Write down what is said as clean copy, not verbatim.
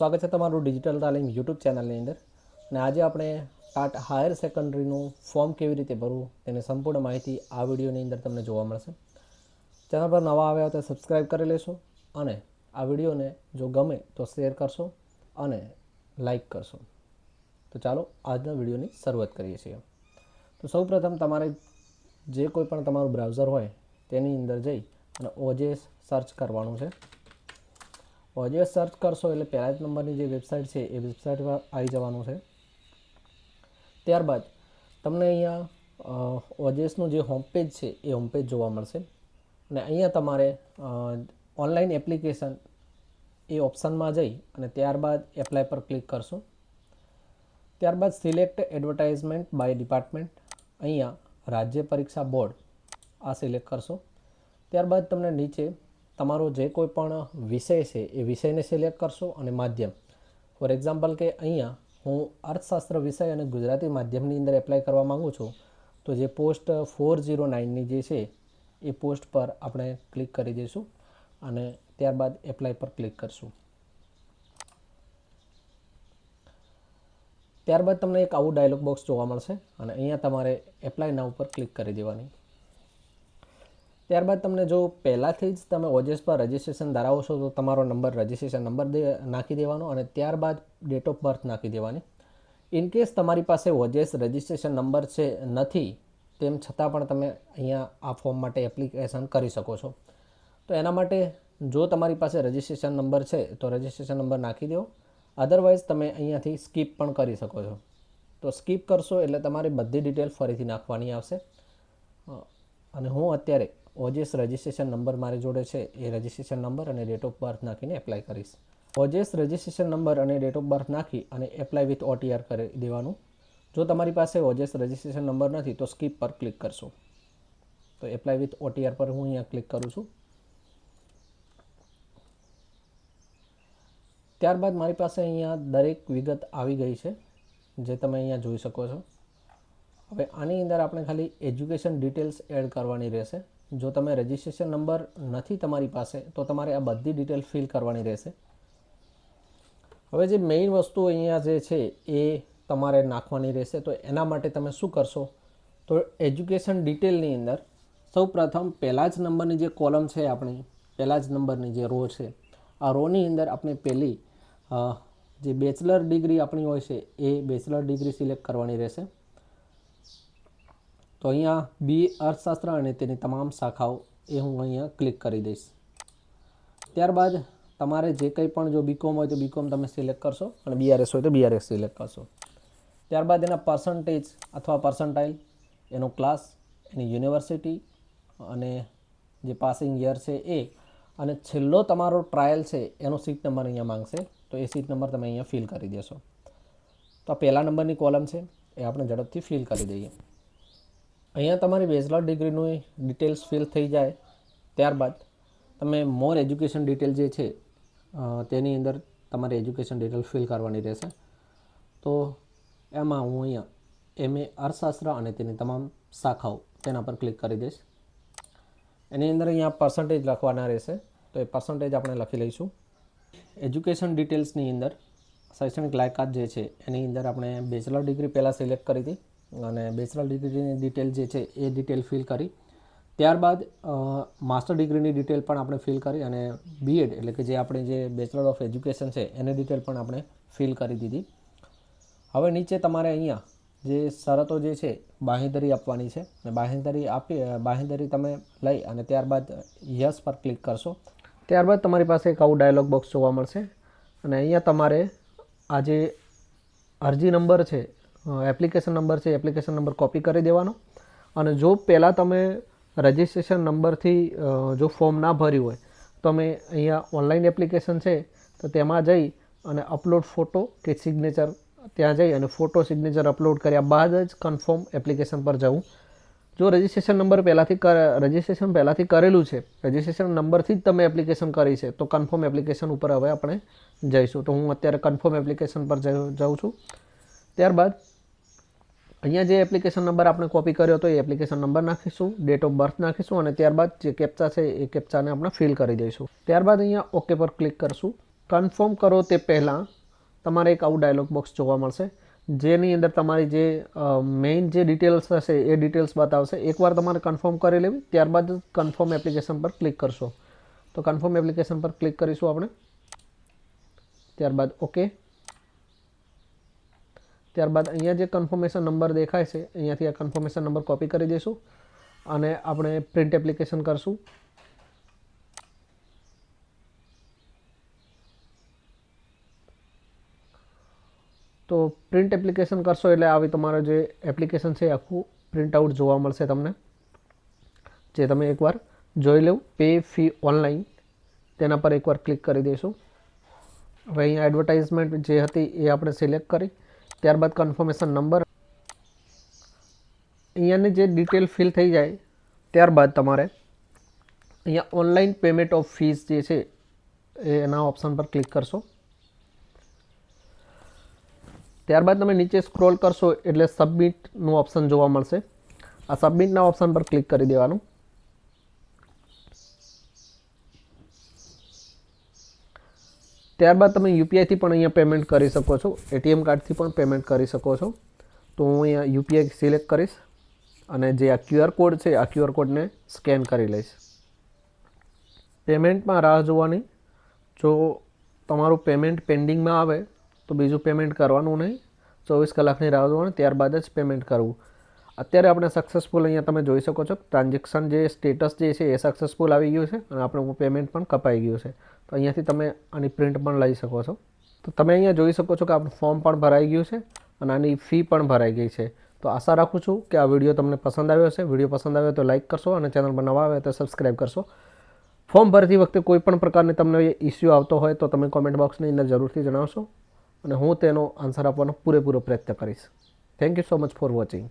સ્વાગત છે તમારું ડિજિટલ તાલીમ યુટ્યુબ ચેનલની અંદર અને આજે આપણે ટાટ હાયર સેકન્ડરીનું ફોર્મ કેવી રીતે ભરવું તેની સંપૂર્ણ માહિતી આ વિડીયોની અંદર તમને જોવા મળશે. ચેનલ પર નવા આવ્યા તો સબસ્ક્રાઈબ કરી લેશો અને આ વિડીયોને જો ગમે તો શેર કરશો અને લાઈક કરશો. તો ચાલો આજના વિડીયોની શરૂઆત કરીએ છીએ. તો સૌપ્રથમ તમારે જે કોઈ પણ તમારું બ્રાઉઝર હોય તેની અંદર જઈ અને OJS સર્ચ કરવાનું છે. OJS સર્ચ કરશો એટલે પહેલા જ નંબરની જે વેબસાઇટ છે એ વેબસાઇટ પર આવી જવાનું છે. ત્યારબાદ તમને અહીંયા OJSનું જે હોમ પેજ છે એ હોમ પેજ જોવા મળશે અને અહીંયા તમારે ઓનલાઈન એપ્લિકેશન એ ઓપ્શનમાં જઈ અને ત્યારબાદ એપ્લાય પર ક્લિક કરશો. ત્યારબાદ સિલેક્ટ એડવર્ટાઇઝમેન્ટ બાય ડિપાર્ટમેન્ટ, અહીંયા રાજ્ય પરીક્ષા બોર્ડ આ સિલેક્ટ કરશો. ત્યારબાદ તમને નીચે તમારો જે કોઈ પણ વિષય છે એ વિષયને સિલેક્ટ કરશો અને માધ્યમ. ફોર એક્ઝામ્પલ કે અહીંયા હું અર્થશાસ્ત્ર વિષય અને ગુજરાતી માધ્યમની અંદર એપ્લાય કરવા માગું છું, તો જે પોસ્ટ 409ની જે છે એ પોસ્ટ પર આપણે ક્લિક કરી દઈશું અને ત્યારબાદ એપ્લાય પર ક્લિક કરશું. ત્યારબાદ તમને એક આવું ડાયલોગ બોક્સ જોવા મળશે અને અહીંયા તમારે એપ્લાય નાઉ પર ક્લિક કરી દેવાની. ત્યારબાદ તમને જો પહેલાંથી જ તમે OJS પર રજિસ્ટ્રેશન ધરાવો છો તો તમારો નંબર રજિસ્ટ્રેશન નંબર નાખી દેવાનો અને ત્યારબાદ ડેટ ઓફ બર્થ નાખી દેવાની. ઇનકેસ તમારી પાસે OJS રજિસ્ટ્રેશન નંબર છે નથી તેમ છતાં પણ તમે અહીંયા આ ફોર્મ માટે એપ્લિકેશન કરી શકો છો. તો એના માટે જો તમારી પાસે રજિસ્ટ્રેશન નંબર છે તો રજિસ્ટ્રેશન નંબર નાખી દો, અધરવાઇઝ તમે અહીંયાથી સ્કીપ પણ કરી શકો છો. તો સ્કીપ કરશો એટલે તમારી બધી ડિટેલ ફરીથી નાખવાની આવશે અને હું અત્યારે OJS રજિસ્ટ્રેશન નંબર મારી જોડે છે એ રજિસ્ટ્રેશન નંબર અને ડેટ ઓફ બર્થ નાખીને એપ્લાય કરીશ. OJS રજિસ્ટ્રેશન નંબર અને ડેટ ઓફ બર્થ નાખી અને એપ્લાય વિથ OTR કરી દેવાનું. જો તમારી પાસે OJS રજિસ્ટ્રેશન નંબર નથી તો સ્કીપ પર ક્લિક કરશો. તો એપ્લાય વિથ OTR પર હું અહીંયા ક્લિક કરું છું. ત્યારબાદ મારી પાસે અહીંયા દરેક વિગત આવી ગઈ છે જે તમે અહીંયા જોઈ શકો છો. હવે આની અંદર આપણે ખાલી એજ્યુકેશન ડિટેલ્સ એડ કરવાની રહેશે. જો તમે રજિસ્ટ્રેશન નંબર નથી તમારી પાસે તો તમારે આ બધી ડિટેલ ફિલ કરવાની રહેશે. હવે જે મેઇન વસ્તુ અહીંયા જે છે એ તમારે નાખવાની રહેશે. તો એના માટે તમે શું કરશો, તો એજ્યુકેશન ડિટેલની અંદર સૌ પ્રથમ પહેલા જ નંબરની જે કોલમ છે આપણી પહેલા જ નંબરની જે રો છે આ રોની અંદર આપણે પહેલી જે બેચલર ડિગ્રી આપણી હોય છે એ બેચલર ડિગ્રી સિલેક્ટ કરવાની રહેશે. તો અહીંયા BA અર્થશાસ્ત્ર અને તેની તમામ શાખાઓ એ હું અહીંયા ક્લિક કરી દઈશ. ત્યારબાદ તમારે જે કંઈ પણ જો BCom હોય તો BCom તમે સિલેક્ટ કરશો અને BRS હોય તો BRS સિલેક્ટ કરશો. ત્યારબાદ એના પર્સન્ટેજ અથવા પર્સન્ટાઇલ, એનો ક્લાસ, એની યુનિવર્સિટી અને જે પાસિંગ યર છે એ, અને છેલ્લો તમારો ટ્રાયલ છે એનો સીટ નંબર અહીંયા માંગશે તો એ સીટ નંબર તમે અહીંયા ફિલ કરી દેશો. તો આ પહેલા નંબરની કોલમ છે એ આપણે ઝડપથી ફિલ કરી દઈએ. અહીંયા તમારી બેચલર ડિગ્રીનું ડિટેલ્સ ફિલ થઈ જાય ત્યારબાદ તમે મોર એજ્યુકેશન ડિટેલ જે છે તેની અંદર તમારે એજ્યુકેશન ડિટેલ ફિલ કરવાની રહેશે. તો એમાં હું અહીંયા MA અર્થશાસ્ત્ર અને તેની તમામ શાખાઓ તેના પર ક્લિક કરી દઈશ. એની અંદર અહીંયા પર્સન્ટેજ લખવાના રહેશે તો એ પર્સન્ટેજ આપણે લખી લઈશું. એજ્યુકેશન ડિટેલ્સની અંદર શૈક્ષણિક લાયકાત જે છે એની અંદર આપણે બેચલર ડિગ્રી પહેલાં સિલેક્ટ કરી હતી અને બેચલર ડિગ્રીની ડિટેલ જે છે એ ડિટેલ ફિલ કરી. ત્યારબાદ માસ્ટર ડિગ્રીની ડિટેલ પણ આપણે ફિલ કરી અને BEd એટલે કે જે આપણે જે બેચલર ઓફ એજ્યુકેશન છે એની ડિટેલ પણ આપણે ફિલ કરી દીધી. હવે નીચે તમારે અહીંયા જે શરતો જે છે બાંહેધરી આપવાની છે અને બાંહેધરી તમે લઈ અને ત્યારબાદ યસ પર ક્લિક કરશો. ત્યારબાદ તમારી પાસે એક આવું ડાયલોગ બોક્સ જોવા મળશે અને અહીંયા તમારે આ જે અરજી નંબર છે એપ્લિકેશન નંબર છે એપ્લિકેશન નંબર કોપી કરી દેવાનો અને જો પહેલાં તમે રજિસ્ટ્રેશન નંબરથી જો ફોર્મ ના ભર્યું હોય તો તમે અહીંયા ઓનલાઈન એપ્લિકેશન છે તો તેમાં જઈ અને અપલોડ ફોટો કે સિગ્નેચર ત્યાં જઈ અને ફોટો સિગ્નેચર અપલોડ કર્યા બાદ જ કન્ફર્મ એપ્લિકેશન પર જવું. જો રજિસ્ટ્રેશન નંબર રજિસ્ટ્રેશન પહેલાંથી કરેલું છે, રજિસ્ટ્રેશન નંબરથી જ તમે એપ્લિકેશન કરી છે તો કન્ફર્મ એપ્લિકેશન ઉપર હવે આપણે જઈશું. તો હું અત્યારે કન્ફર્મ એપ્લિકેશન પર જાઉં છું. ત્યારબાદ અહીંયા જે એપ્લિકેશન નંબર આપણે કોપી કર્યો હતો એ એપ્લિકેશન નંબર નાખીશું, ડેટ ઓફ બર્થ નાખીશું અને ત્યારબાદ જે કેપ્ચા છે એ કેપ્ચાને આપણે ફિલ કરી દઈશું. ત્યારબાદ અહીંયા ઓકે પર ક્લિક કરશું. કન્ફર્મ કરો તે પહેલાં તમારે એક આવું ડાયલોગ બોક્સ જોવા મળશે, જેની અંદર તમારી જે મેઇન જે ડિટેલ્સ હશે એ ડિટેલ્સ બતાવશે. એકવાર તમારે કન્ફર્મ કરી લેવી, ત્યારબાદ કન્ફર્મ એપ્લિકેશન પર ક્લિક કરશો. તો કન્ફર્મ એપ્લિકેશન પર ક્લિક કરીશું આપણે, ત્યારબાદ ઓકે. ત્યારબાદ અહીંયા જે કન્ફર્મેશન નંબર દેખાય છે અહીંયાથી આ કન્ફર્મેશન નંબર કોપી કરી દઈશું અને આપણે પ્રિન્ટ એપ્લિકેશન કરશું. તો પ્રિન્ટ એપ્લિકેશન કરશો એટલે આવી તમારું જે એપ્લિકેશન છે આખું પ્રિન્ટ આઉટ જોવા મળશે તમને, જે તમે એકવાર જોઈ લેવું. પે ફી ઓનલાઈન તેના પર એકવાર ક્લિક કરી દઈશું. હવે અહીંયા એડવર્ટાઇઝમેન્ટ જે હતી એ આપણે સિલેક્ટ કરી, ત્યારબાદ કન્ફર્મેશન નંબર, અહીંયાની જે ડિટેલ ફિલ થઈ જાય ત્યારબાદ તમારે અહીંયા ઓનલાઈન પેમેન્ટ ઓફ ફીસ જે છે એના ઓપ્શન પર ક્લિક કરશો. ત્યારબાદ તમે નીચે સ્ક્રોલ કરશો એટલે સબમિટનું ઓપ્શન જોવા મળશે. આ સબમિટના ઓપ્શન પર ક્લિક કરી દેવાનું. ત્યારબાદ તમે યુપીઆઈથી પણ અહીંયા પેમેન્ટ કરી શકો છો, એટીએમ કાર્ડથી પણ પેમેન્ટ કરી શકો છો. તો હું અહીંયા યુપીઆઈ સિલેક્ટ કરીશ અને જે આ ક્યુઆર કોડ છે આ ક્યુઆર કોડને સ્કેન કરી લઈશ. પેમેન્ટમાં રાહ જોવાની. જો તમારું પેમેન્ટ પેન્ડિંગમાં આવે તો બીજું પેમેન્ટ કરવાનું નહીં, 24 કલાકની રાહ જોવાની, ત્યારબાદ જ પેમેન્ટ કરવું. અત્યારે આપણે સક્સેસફુલ અહીંયા તમે જોઈ શકો છો ટ્રાન્ઝેક્શન જે સ્ટેટસ જે છે એ સક્સેસફુલ આવી ગયું છે અને આપણું પેમેન્ટ પણ કપાઈ ગયું છે. તો અહીંયાથી તમે આની પ્રિન્ટ પણ લઈ શકો છો. તો તમે અહીંયા જોઈ શકો છો કે આપણું ફોર્મ પણ ભરાઈ ગયું છે અને આની ફી પણ ભરાઈ ગઈ છે. તો આશા રાખું છું કે આ વિડીયો તમને પસંદ આવ્યો હશે. વિડીયો પસંદ આવ્યો તો લાઇક કરશો અને ચેનલ પર નવા આવે તો સબસ્ક્રાઈબ કરશો. ફોર્મ ભરતી વખતે કોઈ પણ પ્રકારની તમને ઇસ્યુ આવતો હોય તો તમે કોમેન્ટ બોક્સની અંદર જરૂરથી જણાવશો અને હું તેનો આન્સર આપવાનો પૂરેપૂરો પ્રયત્ન કરીશ. Thank you so much for watching.